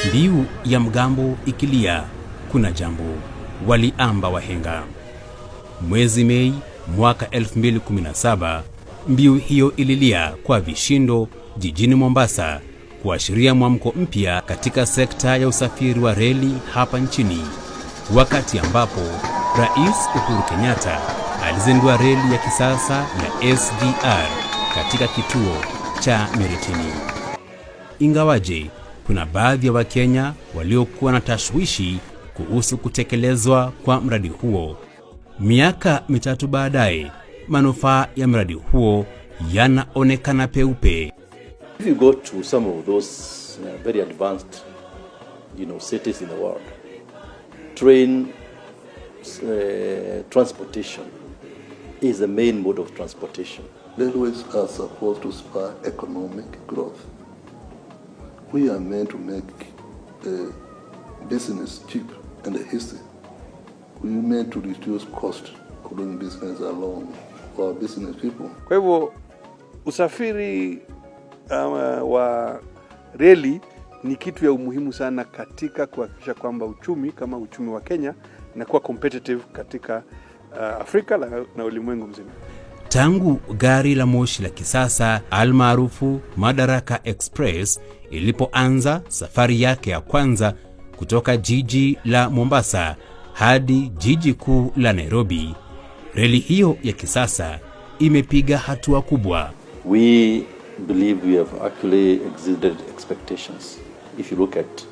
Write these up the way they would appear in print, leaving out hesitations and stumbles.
Mbiu ya mgambo ikilia, kuna jambo, waliamba wahenga. Mwezi Mei mwaka 2017, mbiu hiyo ililia kwa vishindo jijini Mombasa, kuashiria mwamko mpya katika sekta ya usafiri wa reli hapa nchini, wakati ambapo Rais Uhuru Kenyatta alizindua reli ya kisasa ya SGR katika kituo cha Miritini. Ingawaje kuna baadhi ya Wakenya waliokuwa na tashwishi kuhusu kutekelezwa kwa mradi huo, miaka mitatu baadaye manufaa ya mradi huo yanaonekana peupe. If you go to some of those very advanced, cities in the world, train transportation is the main mode of transportation. Railways are supposed to spur economic growth. We are meant to make business cheap and easy. We are meant to reduce cost of doing business along for our business people. Kwa hivyo usafiri wa reli ni kitu ya umuhimu sana katika kuhakikisha kwamba uchumi kama uchumi wa Kenya inakuwa competitive katika Afrika na ulimwengu mzima. Tangu gari la moshi la kisasa almaarufu Madaraka Express ilipoanza safari yake ya kwanza kutoka jiji la Mombasa hadi jiji kuu la Nairobi, reli hiyo ya kisasa imepiga hatua kubwa. We believe we have actually exceeded expectations. If you look at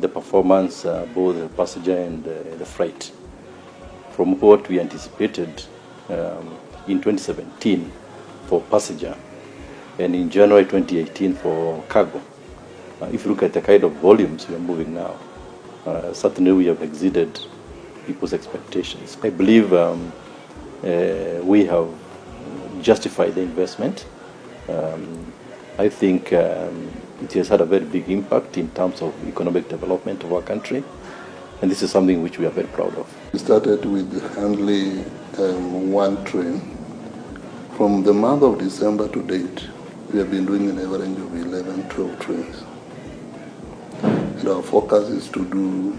the performance, both the passenger and the freight, from what we anticipated in 2017 for passenger and in January 2018 for cargo. If you look at the kind of volumes we are moving now, certainly we have exceeded people's expectations. I believe we have justified the investment. I think it has had a very big impact in terms of economic development of our country, and this is something which we are very proud of. We started with only one train. From the month of December to date, we have been doing an average of 11-12 trains. And our focus is to do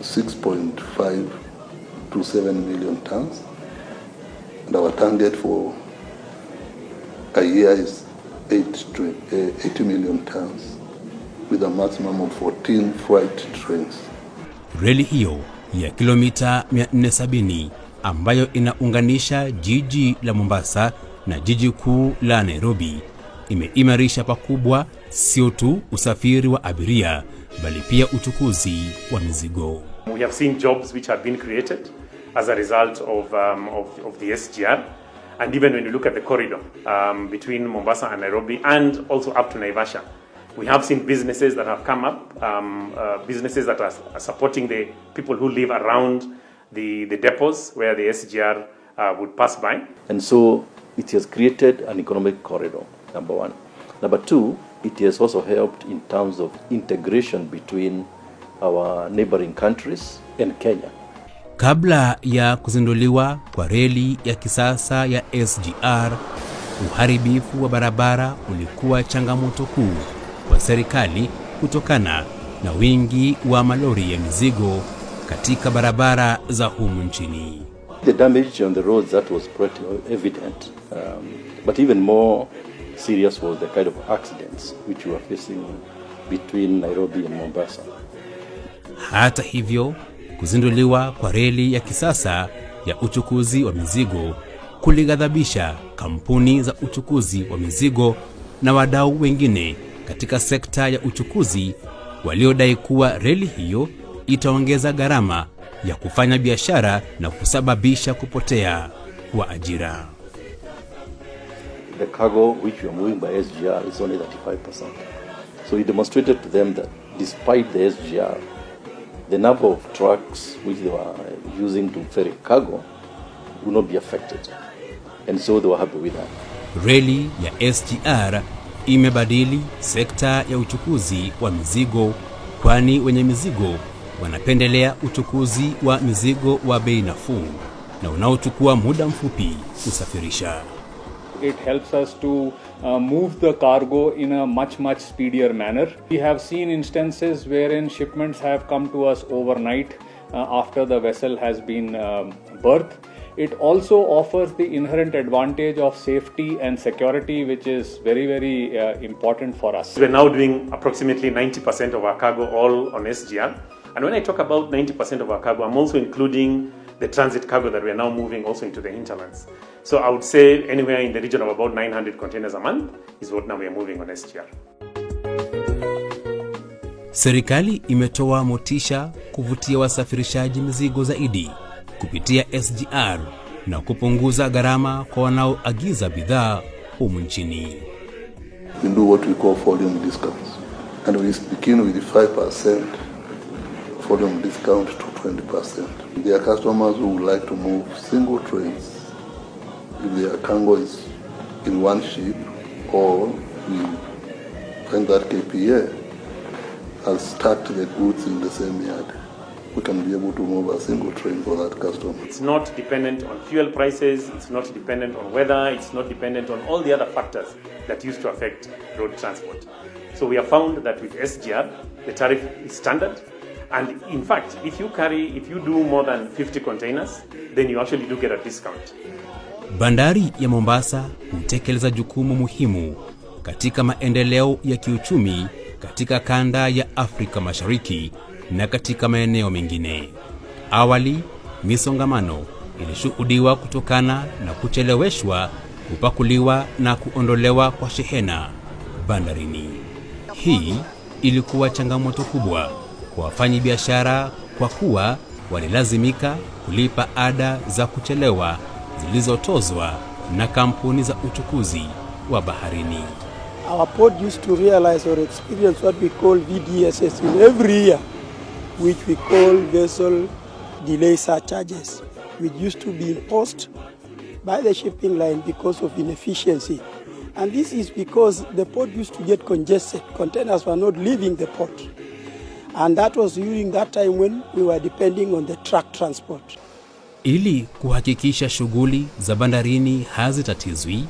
6.5 to 7 million tons. And our target for a year is 80 million tons with a maximum of 14 freight trains. Reli hiyo ya kilomita 470 ambayo inaunganisha jiji la Mombasa na jiji kuu la Nairobi imeimarisha pakubwa sio tu usafiri wa abiria bali pia uchukuzi wa mizigo. We have seen jobs which have been created as a result of the SGR, and even when you look at the corridor between Mombasa and Nairobi and also up to Naivasha, we have seen businesses that have come up, businesses that are supporting the people who live around the depots where the SGR would pass by. And so it has created an economic corridor, number one. Number two, it has also helped in terms of integration between our neighboring countries and Kenya. Kabla ya kuzinduliwa kwa reli ya kisasa ya SGR, uharibifu wa barabara ulikuwa changamoto kuu kwa serikali kutokana na wingi wa malori ya mizigo katika barabara za humu nchini. The damage on the roads, that was pretty evident, but even more serious was the kind of accidents which we were facing between Nairobi and Mombasa. Hata hivyo, kuzinduliwa kwa reli ya kisasa ya uchukuzi wa mizigo kulighadhabisha kampuni za uchukuzi wa mizigo na wadau wengine katika sekta ya uchukuzi waliodai kuwa reli hiyo itaongeza gharama ya kufanya biashara na kusababisha kupotea kwa ajira. The cargo which we are moving by SGR is only 35%. So we demonstrated to them that despite the SGR, the number of trucks which they were using to ferry cargo will not be affected. And so they were happy with that. Reli ya SGR imebadili sekta ya uchukuzi wa mizigo, kwani wenye mizigo wanapendelea uchukuzi wa mizigo wa bei nafuu na unaochukua muda mfupi kusafirisha. It helps us to move the cargo in a much speedier manner. We have seen instances wherein shipments have come to us overnight after the vessel has been berthed. It also offers the inherent advantage of safety and security, which is very important for us. We're now doing approximately 90% of our cargo all on SGR. And when I talk about 90% of our cargo, I'm also including the transit cargo that we're now moving also into the hinterlands. So I would say anywhere in the region of about 900 containers a month is what now we are moving on SGR. Serikali imetoa motisha kuvutia wasafirishaji mizigo zaidi kupitia SGR na kupunguza gharama kwa wanaoagiza bidhaa humu nchini. We do what we call volume discounts, and we begin with 5% volume discount to 20%. There are customers who would like to move single trains if their cargo is in one ship, or we find that KPA has stacked the goods in the same yard. We can be able to move a single train for that customer. It's not dependent on fuel prices, it's not dependent on weather, it's not dependent on all the other factors that used to affect road transport. So we have found that with SGR, the tariff is standard. And in fact, if you do more than 50 containers, then you actually do get a discount. Bandari ya Mombasa hutekeleza jukumu muhimu katika maendeleo ya kiuchumi katika kanda ya Afrika Mashariki na katika maeneo mengine. Awali, misongamano ilishuhudiwa kutokana na kucheleweshwa, kupakuliwa na kuondolewa kwa shehena bandarini. Hii ilikuwa changamoto kubwa kwa wafanyabiashara kwa kuwa walilazimika kulipa ada za kuchelewa zilizotozwa na kampuni za uchukuzi wa baharini. Our port used to realize or experience what we call VDSS in every year, which we call vessel delay surcharges, which used to be imposed by the shipping line because of inefficiency. And this is because the port used to get congested. Containers were not leaving the port. And that was during that time when we were depending on the truck transport. Ili kuhakikisha shughuli za bandarini hazitatizwi,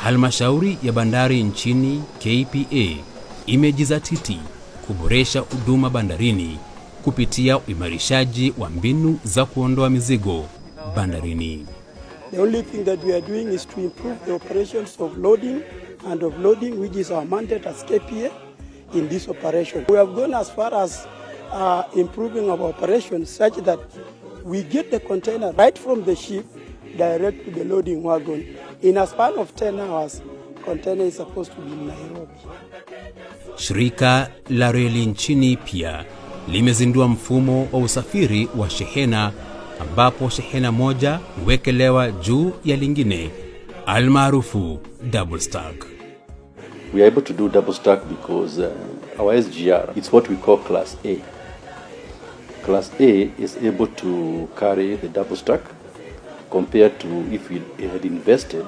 Halmashauri ya bandari nchini KPA imejizatiti kuboresha huduma bandarini kupitia uimarishaji wa mbinu za kuondoa mizigo bandarini. The only thing that we are doing is to improve the operations of loading and offloading, which is our mandate as KPA in this operation. We have gone as far as improving our operations such that we get the container right from the ship direct to the loading wagon. In a span of 10 hours, container is supposed to be in Nairobi. Shirika la reli nchini pia limezindua mfumo wa usafiri wa shehena ambapo shehena moja huwekelewa juu ya lingine, almaarufu double stack. We are able to do double stack because our SGR, it's what we call Class A. Class A is able to carry the double stack compared to if we had invested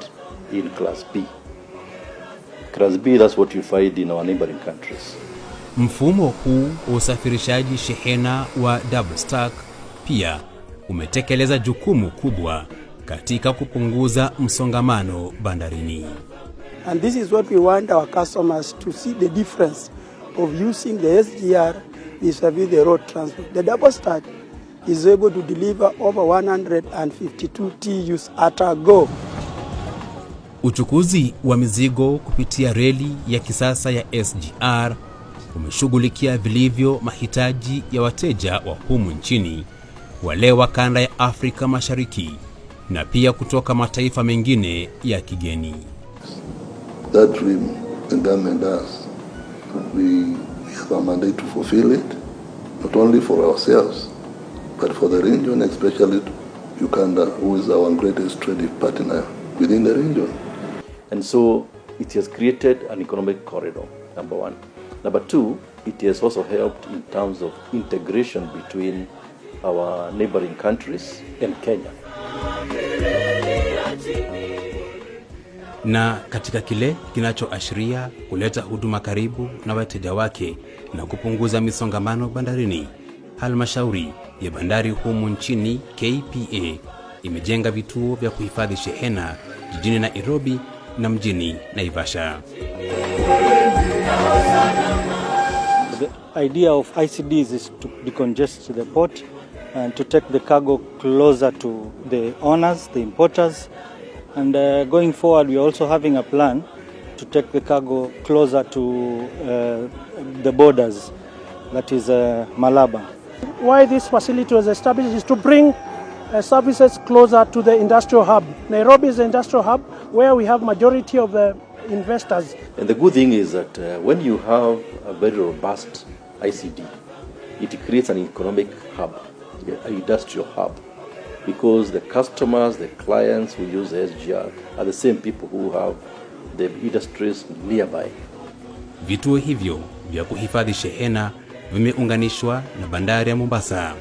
in Class B. Class B, that's what you find in our neighboring countries. Mfumo huu wa usafirishaji shehena wa double stack pia umetekeleza jukumu kubwa katika kupunguza msongamano bandarini. And this is what we want our customers to see, the difference of using the SGR vis-a-vis the road transport. The double stack is able to deliver over 152 TEUs at a go. Uchukuzi wa mizigo kupitia reli ya kisasa ya SGR umeshughulikia vilivyo mahitaji ya wateja wa humu nchini, wale wa kanda ya Afrika Mashariki na pia kutoka mataifa mengine ya kigeni. That dream the government does. We have a mandate to fulfill it, not only for ourselves, but for the region, especially Uganda, who is our greatest trading partner within the region. And so it has created an economic corridor, number one. Number two, it has also helped in terms of integration between our neighboring countries and Kenya. Na katika kile kinachoashiria kuleta huduma karibu na wateja wake na kupunguza misongamano bandarini, Halmashauri ya bandari humu nchini KPA imejenga vituo vya kuhifadhi shehena jijini Nairobi na mjini Naivasha. The idea of ICDs is to decongest the port and to take the cargo closer to the owners, the importers. And going forward, we are also having a plan to take the cargo closer to the borders, that is Malaba. Why this facility was established is to bring services closer to the industrial hub. Nairobi is the industrial hub where we have majority of the investors. And the good thing is that when you have a very robust ICD, it creates an economic hub, an industrial hub, because the customers, the clients who use the SGR are the same people who have the industries nearby. Vituo hivyo vya kuhifadhi shehena vimeunganishwa na bandari ya Mombasa.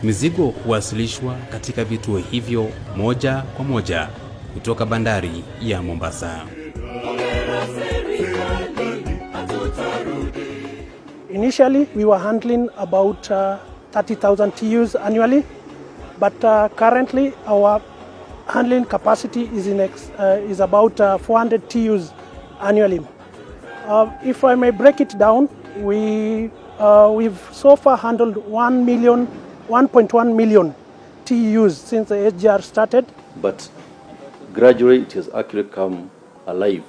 Mizigo huwasilishwa katika vituo hivyo moja kwa moja kutoka bandari ya Mombasa. Initially, we were handling about 30,000 TEUs annually, but currently our handling capacity is about 400 TEUs annually. If I may break it down, we've so far handled 1.1 million TEUs since the SGR started. But gradually it has actually come alive.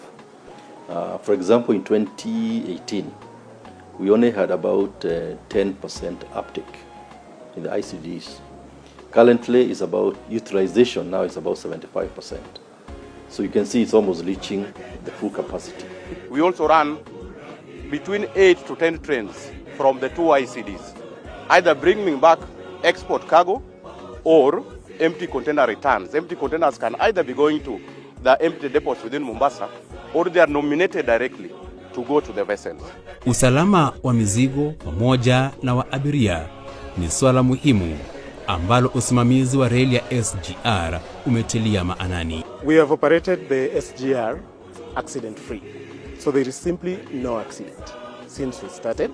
For example, in 2018, we only had about 10% uptake in the ICDs. Currently, it's about utilization now is about 75%. So you can see it's almost reaching the full capacity. We also run between 8 to 10 trains from the two ICDs, either bringing back export cargo or empty container returns. Empty containers can either be going to the empty depots within Mombasa or they are nominated directly to go to the vessels. Usalama wa mizigo pamoja na wa abiria ni swala muhimu ambalo usimamizi wa reli ya SGR umetilia maanani. We have operated the SGR accident free. So there is simply no accident since we started.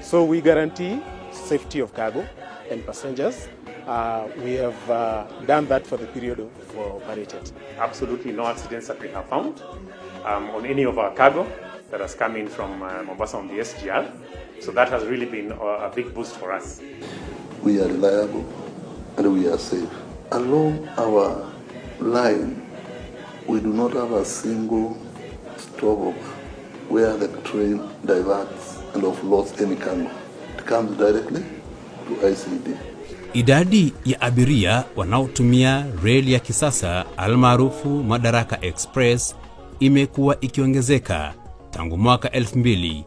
So we guarantee safety of cargo and passengers. We have done that for the period of operated. Absolutely no accidents that we have found on any of our cargo that has come in from Mombasa on the SGR. So that has really been a big boost for us. We are reliable and we are safe. Along our line, we do not have a single stopover where the train diverts and offloads any cargo. It comes directly to ICD. Idadi ya abiria wanaotumia reli ya kisasa almaarufu Madaraka Express imekuwa ikiongezeka tangu mwaka 2017.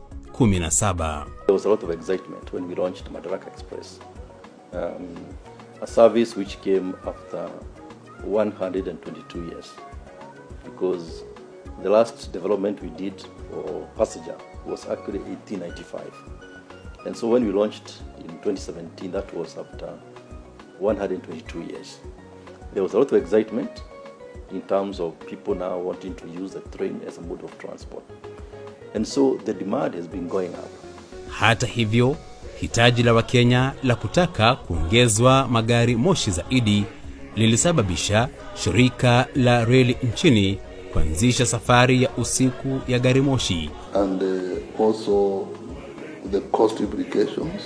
There was a lot of excitement when we launched Madaraka Express, a service which came after 122 years, because the last development we did for passenger was actually 1895. And so when we launched in 2017, that was after 122 years. There was a lot of excitement in terms of people now wanting to use the train as a mode of transport. And so the demand has been going up. Hata hivyo, hitaji la Wakenya la kutaka kuongezwa magari moshi zaidi lilisababisha shirika la reli nchini kuanzisha safari ya usiku ya gari moshi. And also the cost implications.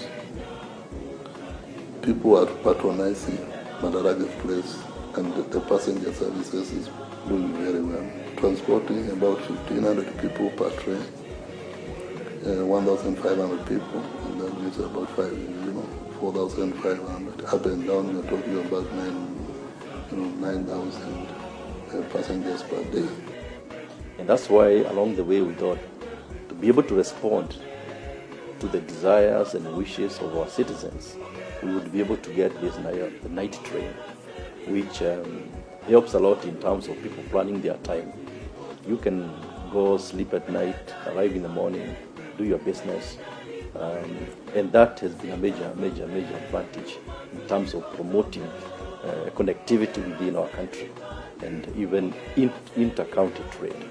People are patronizing Madaraka Express and the passenger services is doing very well. Transporting about 1,500 people per train, 1,500 people, and that means about 4,500 up and down. We're talking about 9,000 passengers per day. And that's why along the way we thought to be able to respond to the desires and wishes of our citizens, we would be able to get this night train, which helps a lot in terms of people planning their time. You can go sleep at night, arrive in the morning, do your business, and that has been a major advantage in terms of promoting connectivity within our country and even inter-county trade.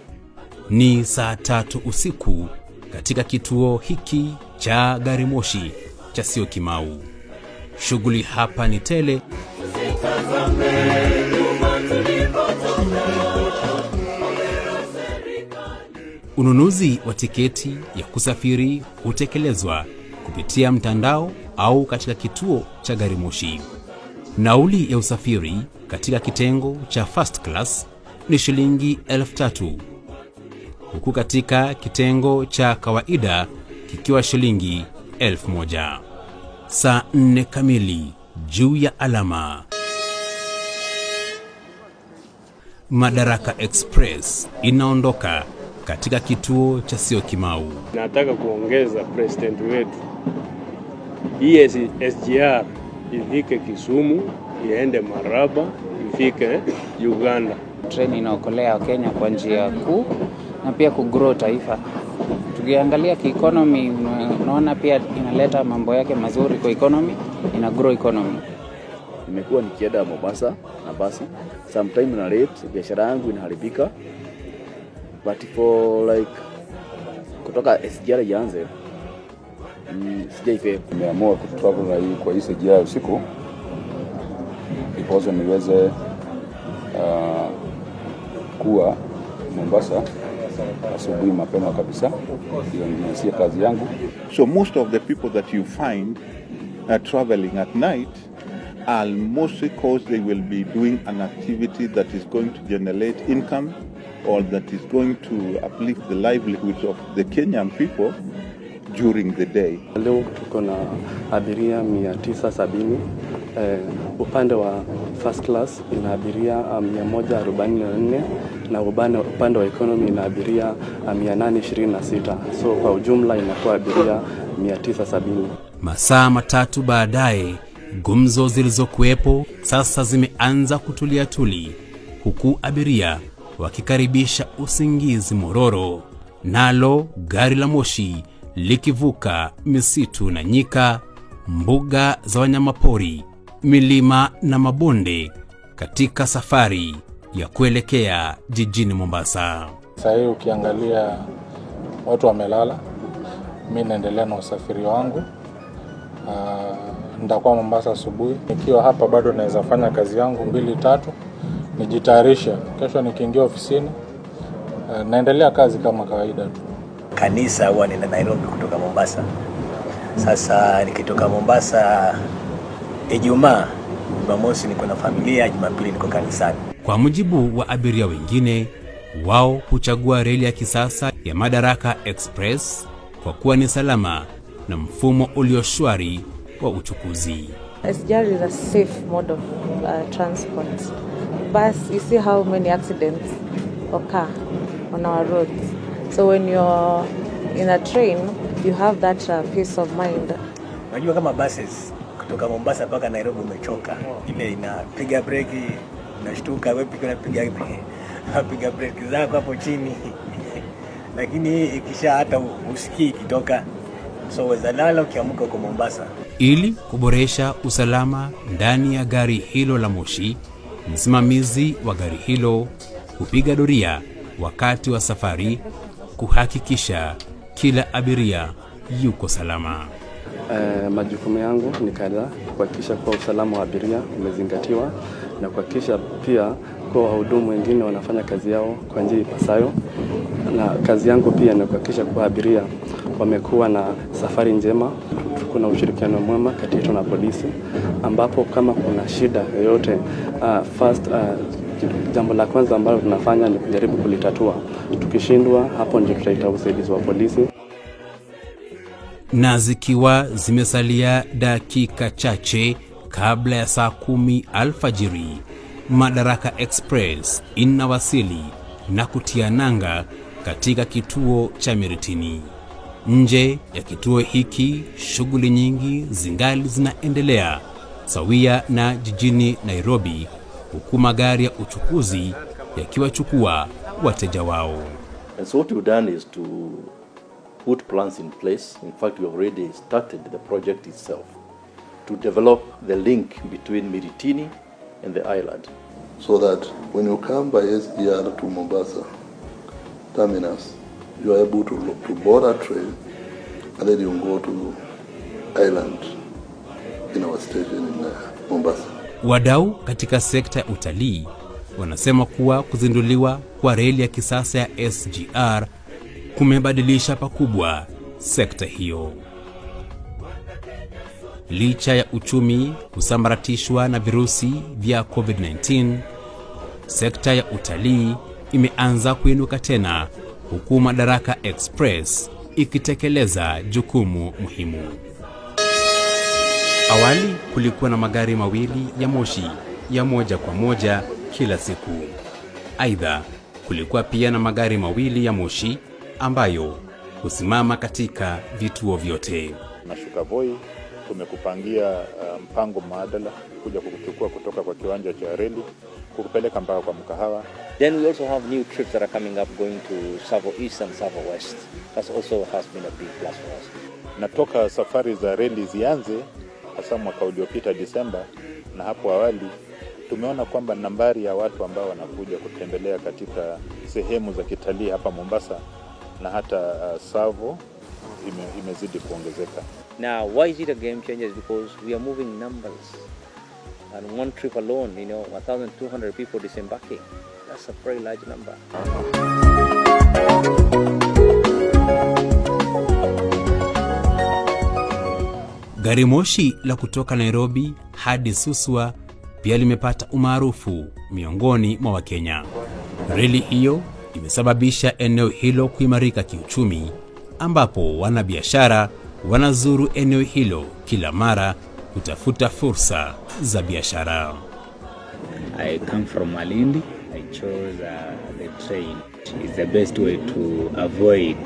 Ni saa 3 usiku katika kituo hiki cha gari moshi cha Syokimau. Shughuli hapa ni tele. Ununuzi wa tiketi ya kusafiri hutekelezwa kupitia mtandao au katika kituo cha gari moshi. Nauli ya usafiri katika kitengo cha first class ni shilingi 3,000, huku katika kitengo cha kawaida kikiwa shilingi 1,000. Saa 4 kamili juu ya alama. Madaraka Express inaondoka katika kituo cha Syokimau. Nataka kuongeza president wetu, hii SGR ifike Kisumu, iende Maraba, ifike Uganda. Treni inaokolea Kenya kwa njia kuu na pia kugrow taifa. Tukiangalia ki-economy, unaona pia inaleta mambo yake mazuri kwa economy, ina grow economy. Nimekuwa nikienda Mombasa na basi, sometime na late, biashara yangu inaharibika. But for like kutoka SGR ianze, sijaife. Nimeamua kutravel na hii kwa hii SGR usiku because niweze kuwa Mombasa asubuhi mapema kabisa, hiyo ni kazi yangu. So most of the people that you find traveling at night are mostly because they will be doing an activity that is going to generate income or that is going to uplift the livelihoods of the Kenyan people during the day. Leo tuko na abiria 970. Upande wa first class ina abiria 144 na upande wa economy ina abiria 826. So kwa ujumla inakuwa abiria 970. Masaa matatu baadaye, gumzo zilizokuwepo sasa zimeanza kutulia tuli, huku abiria wakikaribisha usingizi mororo. Nalo gari la moshi likivuka misitu na nyika, mbuga za wanyamapori, milima na mabonde katika safari ya kuelekea jijini Mombasa. Sasa hivi ukiangalia watu wamelala, mimi naendelea na usafiri wangu. Nitakuwa Mombasa asubuhi. Nikiwa hapa bado naweza fanya kazi yangu 2-3, nijitayarisha. Kesho nikiingia ofisini, naendelea kazi kama kawaida tu. Kanisa huwa nenda Nairobi kutoka Mombasa. Sasa nikitoka Mombasa Ijumaa, Jumamosi niko na familia, Jumapili niko kanisani. Kwa mujibu wa abiria wengine, wao huchagua reli ya kisasa ya Madaraka Express kwa kuwa ni salama na mfumo ulioshwari wa uchukuzi. SGR is a safe mode of transport. But you see how many accidents occur on our roads. So when you're in a train, you have that peace of mind. Unajua kama buses kutoka Mombasa mpaka Nairobi umechoka, ile inapiga breki, unashtuka wewe pia unapiga breki zako hapo chini. Lakini ikisha hata usikii kitoka, so wezalala ukiamka kwa Mombasa. Ili kuboresha usalama ndani ya gari hilo la moshi, msimamizi wa gari hilo hupiga doria wakati wa safari kuhakikisha kila abiria yuko salama. Majukumu yangu ni kadhaa: kuhakikisha kuwa usalama wa abiria umezingatiwa na kuhakikisha pia kwa wahudumu wengine wanafanya kazi yao kwa njia ipasayo. Na kazi yangu pia ni kuhakikisha kuwa abiria wamekuwa na safari njema. Kuna ushirikiano mwema kati yetu na polisi, ambapo kama kuna shida yoyote, jambo la kwanza ambalo tunafanya ni kujaribu kulitatua. Tukishindwa, hapo ndio tutaita usaidizi wa polisi. Na zikiwa zimesalia dakika chache kabla ya saa 10 alfajiri, Madaraka Express inawasili na kutia nanga katika kituo cha Miritini. Nje ya kituo hiki, shughuli nyingi zingali zinaendelea sawia na jijini Nairobi, huku magari ya uchukuzi yakiwachukua wateja wao. And so what we've done is to put plans in place. In fact, we have already started the project itself to develop the link between Miritini and the island. So that when you come by SGR to Mombasa terminus, you are able to board a train and then you go to island in our station in Mombasa. Wadau katika sekta ya utalii wanasema kuwa kuzinduliwa kwa reli ya kisasa ya SGR kumebadilisha pakubwa sekta hiyo. Licha ya uchumi kusambaratishwa na virusi vya COVID-19, sekta ya utalii imeanza kuinuka tena, huku Madaraka Express ikitekeleza jukumu muhimu. Awali kulikuwa na magari mawili ya moshi ya moja kwa moja kila siku. Aidha, kulikuwa pia na magari mawili ya moshi ambayo husimama katika vituo vyote. Na Voi tumekupangia mpango maadala kuja kukuchukua kutoka kwa kiwanja cha reli kukupeleka mpaka kwa mkahawa. Then we also have new trips that are coming up going to Savo East and Savo West. That also has been a big plus for us. Natoka safari za reli zianze hasa mwaka uliopita Disemba, na hapo awali tumeona kwamba nambari ya watu ambao wanakuja kutembelea katika sehemu za kitalii hapa Mombasa na hata Savo imezidi kuongezeka. Now, why is it a game changer? Because we are moving numbers. And one trip alone, 1,200 people disembarking. That's a very large number. Gari moshi la kutoka Nairobi hadi Suswa pia limepata umaarufu miongoni mwa Wakenya. Reli hiyo imesababisha eneo hilo kuimarika kiuchumi, ambapo wanabiashara wanazuru eneo hilo kila mara kutafuta fursa za biashara. I come from Malindi. I chose the train. It's the best way to avoid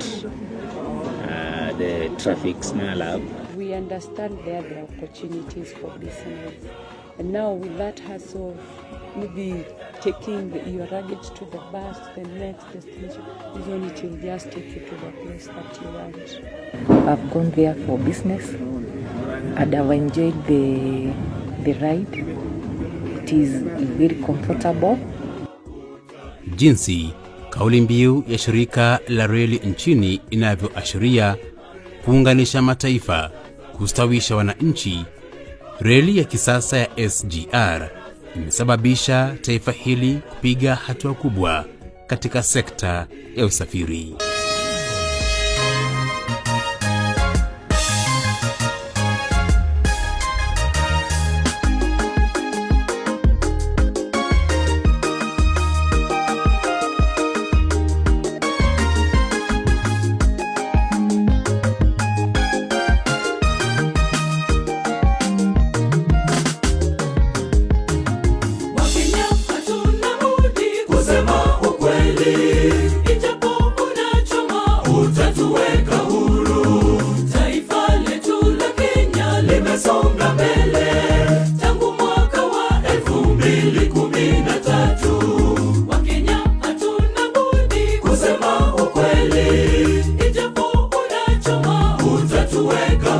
the traffic snarl. We understand there are opportunities for business. And now with that hassle of maybe taking your luggage to the bus, the next destination, this one it will just take you to the place that you want. I've gone there for business and I've enjoyed the ride. It is very comfortable. Jinsi kauli mbiu ya shirika la reli nchini inavyoashiria kuunganisha mataifa, kustawisha wananchi, reli ya kisasa ya SGR imesababisha taifa hili kupiga hatua kubwa katika sekta ya usafiri. Kusema ukweli, ijapo unachoma, utatuweka